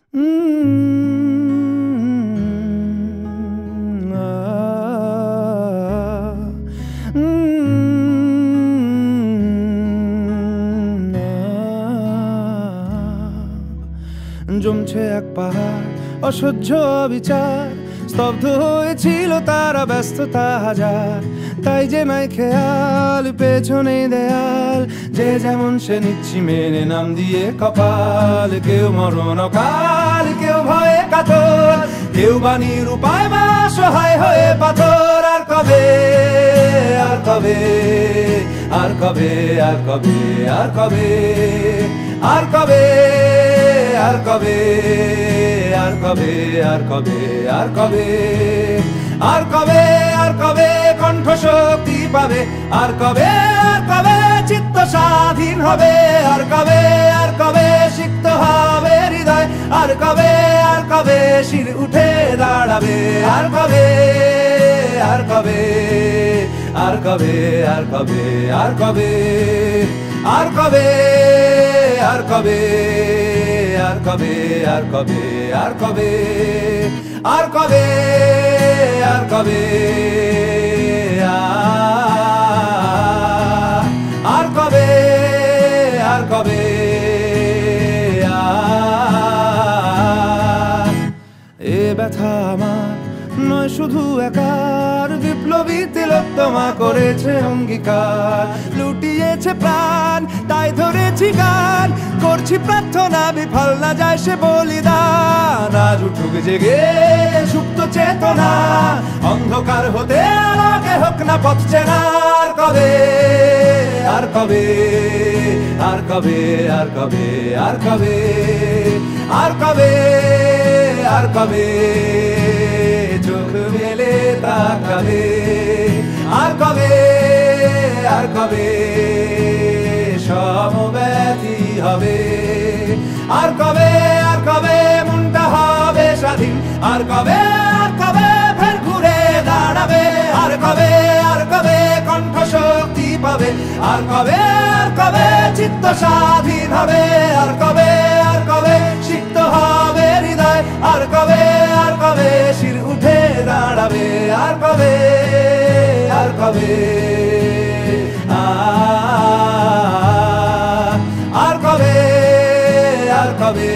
জমছে এক পাহাড় অসহ্য বিচার, স্তব্ধ হয়েছিল তারা ব্যস্ততা হাজার। তাই যে নাই খেয়াল পেছনে দেয়াল, যে যেমন সে নিচ্ছি মেনে নাম দিয়ে কপাল। কেউ মরণ অকাল, কেউ ভয়ে কাতর, কেউ বাণীর উপায় বা সহায় হয়ে পাথর। আর কবে, আর কবে, আর কবে, আর কবে, আর কবে, আর কবে, আর কবে, আর কবে, আর কবে, আর কবে, আর কবে, আর কবে কণ্ঠ শক্তি পাবে, আর কবে, আর কবে চিত্ত স্বাধীন হবে, আর কবে, আর কবে সিক্ত হবে হৃদয়, আর কবে, আর কবে শির উঠে দাঁড়াবে, আর কবে, আর কবে, আর কবে, আর কবে, আর কবে, আর কবে, আর কবে, আর কবে, আর কবে, আর কবে, আর কবে, আর কবে, আর কবে, আর কবে, এ ব্যথা আমার নয় শুধু একার, বিপ্লবী তিলোত্তমা করেছে অঙ্গীকার। লুটিয়েছে প্রাণ তাই ধরেছি গান, করছি প্রার্থনা বিফল না যায় সে বলিদান। আজ উঠুক জেগে সুপ্ত চেতনা, অন্ধকার হতে আলোকে হোক না পথ চেনা। আর কবে, আর কবে, আর কবে, আর কবে, আর কবে, আর কবে, আর কবে চোখ মেলে তাকাবে, আর কবে, আর কবে সমব্যথী হবে, আর কবে, আর কবে মনটা হবে স্বাধীন, আর কবে, আর কবে ফের ঘুরে দাঁড়াবে, আর কবে, আর কবে কণ্ঠ শক্তি পাবে, আর কবে, আর কবে চিত্ত স্বাধীন হবে, আর কবে, আর কবে সিক্ত হবে হৃদয়, আর কবে, আর কবে শির উঠে দাঁড়াবে, আর কবে, আর কবে, আর কবে, আর কবে।